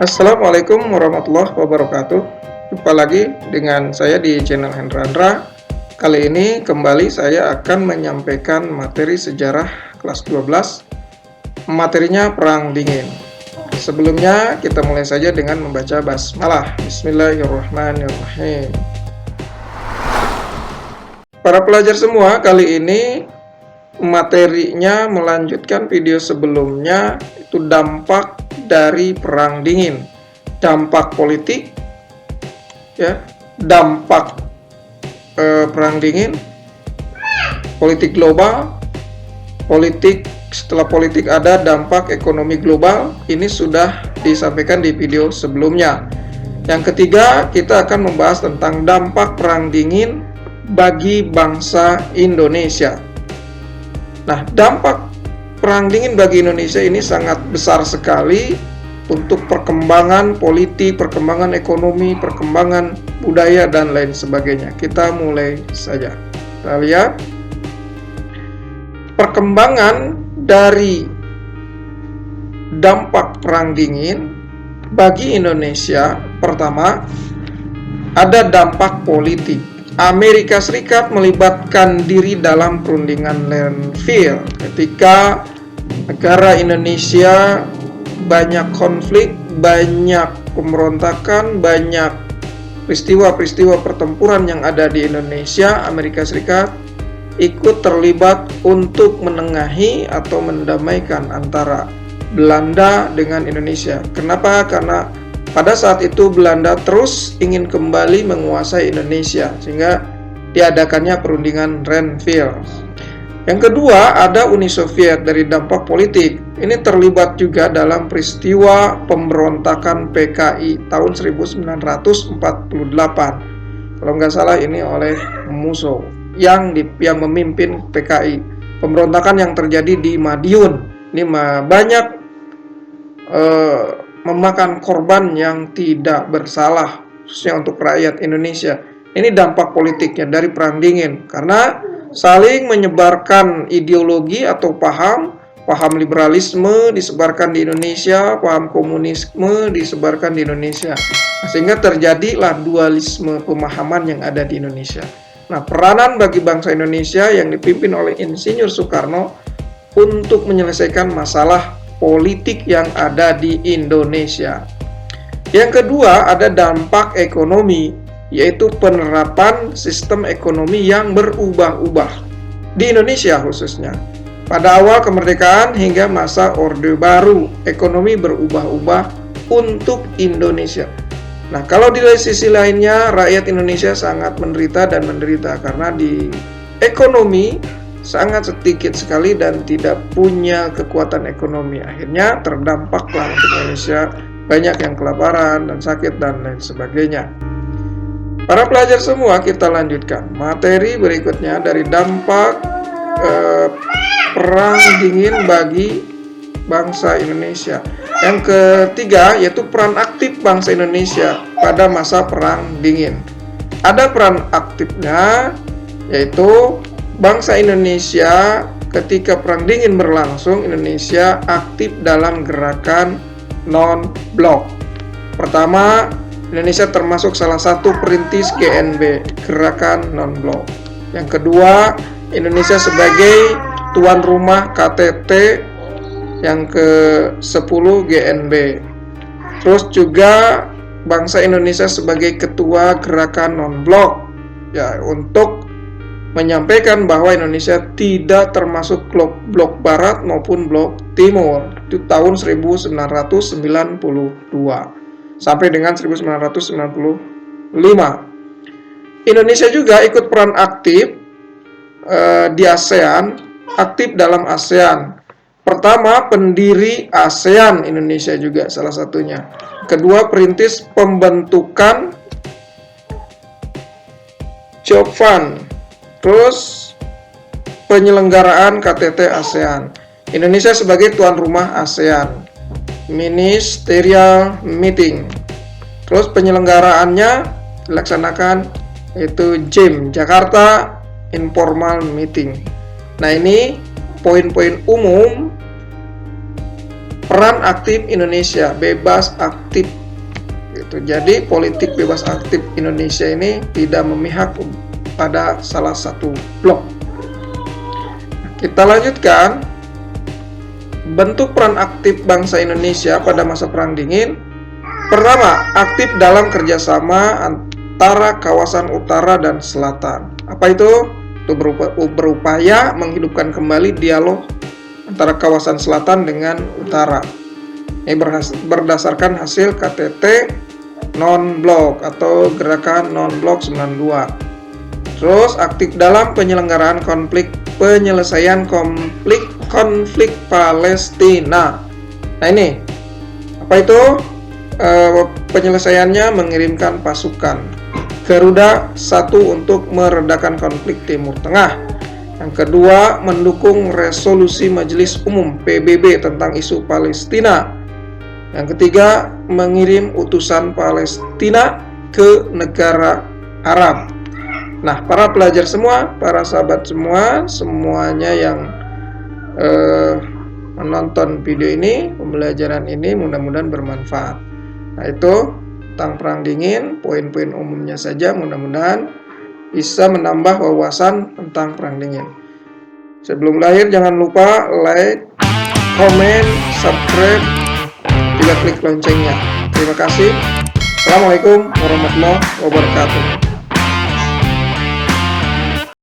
Assalamualaikum warahmatullahi wabarakatuh. Jumpa lagi dengan saya di channel Hendra Andra. Kali ini kembali saya akan menyampaikan materi sejarah kelas 12. Materinya Perang Dingin. Sebelumnya kita mulai saja dengan membaca basmalah. Bismillahirrahmanirrahim. Para pelajar semua, kali ini materinya melanjutkan video sebelumnya, itu dampak dari Perang Dingin, dampak politik, ya, dampak Perang Dingin, politik global, politik. Setelah politik ada dampak ekonomi global. Ini sudah disampaikan di video sebelumnya. Yang ketiga, kita akan membahas tentang dampak Perang Dingin bagi bangsa Indonesia. Nah, dampak Perang Dingin bagi Indonesia ini sangat besar sekali untuk perkembangan politik, perkembangan ekonomi, perkembangan budaya, dan lain sebagainya. Kita mulai saja. Kita lihat perkembangan dari dampak Perang Dingin bagi Indonesia. Pertama, ada dampak politik. Amerika Serikat melibatkan diri dalam perundingan Landfill ketika negara Indonesia banyak konflik, banyak pemberontakan, banyak peristiwa-peristiwa pertempuran yang ada di Indonesia. Amerika Serikat ikut terlibat untuk menengahi atau mendamaikan antara Belanda dengan Indonesia. Kenapa? Karena pada saat itu Belanda terus ingin kembali menguasai Indonesia, sehingga diadakannya perundingan Landfill. Yang kedua, ada Uni Soviet dari dampak politik. Ini terlibat juga dalam peristiwa pemberontakan PKI tahun 1948. Kalau nggak salah ini oleh Musso yang memimpin PKI. Pemberontakan yang terjadi di Madiun. Ini banyak memakan korban yang tidak bersalah, khususnya untuk rakyat Indonesia. Ini dampak politiknya dari Perang Dingin, karena saling menyebarkan ideologi atau paham liberalisme disebarkan di Indonesia, paham komunisme disebarkan di Indonesia. Sehingga terjadilah dualisme pemahaman yang ada di Indonesia. Nah, peranan bagi bangsa Indonesia yang dipimpin oleh Insinyur Soekarno untuk menyelesaikan masalah politik yang ada di Indonesia. Yang kedua, ada dampak ekonomi, yaitu penerapan sistem ekonomi yang berubah-ubah di Indonesia khususnya. Pada awal kemerdekaan hingga masa Orde Baru, ekonomi berubah-ubah untuk Indonesia. Nah, kalau di sisi lainnya, rakyat Indonesia sangat menderita karena di ekonomi sangat sedikit sekali dan tidak punya kekuatan ekonomi. Akhirnya terdampaklah untuk Indonesia, banyak yang kelaparan dan sakit dan lain sebagainya. Para pelajar semua, kita lanjutkan materi berikutnya dari dampak Perang Dingin bagi bangsa Indonesia. Yang ketiga, yaitu peran aktif bangsa Indonesia pada masa Perang Dingin. Ada peran aktifnya, yaitu bangsa Indonesia ketika Perang Dingin berlangsung. Indonesia aktif dalam gerakan non-blok. Pertama, Indonesia termasuk salah satu perintis GNB, gerakan non-blok. Yang kedua, Indonesia sebagai tuan rumah KTT yang ke-10 GNB. Terus juga bangsa Indonesia sebagai ketua gerakan non-blok, ya, untuk menyampaikan bahwa Indonesia tidak termasuk blok barat maupun blok timur. Itu tahun 1992 sampai dengan 1995. Indonesia juga ikut peran aktif di ASEAN, aktif dalam ASEAN. Pertama, pendiri ASEAN Indonesia juga salah satunya. Kedua, perintis pembentukan Jokvan. Terus penyelenggaraan KTT ASEAN. Indonesia sebagai tuan rumah ASEAN. Ministerial Meeting. Terus penyelenggaraannya dilaksanakan yaitu JIM, Jakarta Informal Meeting. Nah, ini poin-poin umum peran aktif Indonesia, bebas aktif gitu. Jadi politik bebas aktif Indonesia ini tidak memihak pada salah satu blok. Kita lanjutkan. Bentuk peran aktif bangsa Indonesia pada masa Perang Dingin. Pertama, aktif dalam kerjasama antara kawasan utara dan selatan. Apa itu? Itu berupaya menghidupkan kembali dialog antara kawasan selatan dengan utara. Ini berdasarkan hasil KTT non-blok atau Gerakan Non-Blok 92. Terus aktif dalam penyelenggaraan penyelesaian konflik Palestina. Nah ini apa itu? Penyelesaiannya mengirimkan pasukan Garuda 1 untuk meredakan konflik Timur Tengah. Yang kedua, mendukung resolusi Majelis Umum PBB tentang isu Palestina. Yang ketiga, mengirim utusan Palestina ke negara Arab. Nah, para pelajar semua, para sahabat semua, semuanya yang menonton video ini, pembelajaran ini mudah-mudahan bermanfaat. Nah, itu tentang Perang Dingin, poin-poin umumnya saja, mudah-mudahan bisa menambah wawasan tentang Perang Dingin. Sebelum lahir jangan lupa like, komen, subscribe, juga klik loncengnya. Terima kasih. Assalamualaikum warahmatullahi wabarakatuh.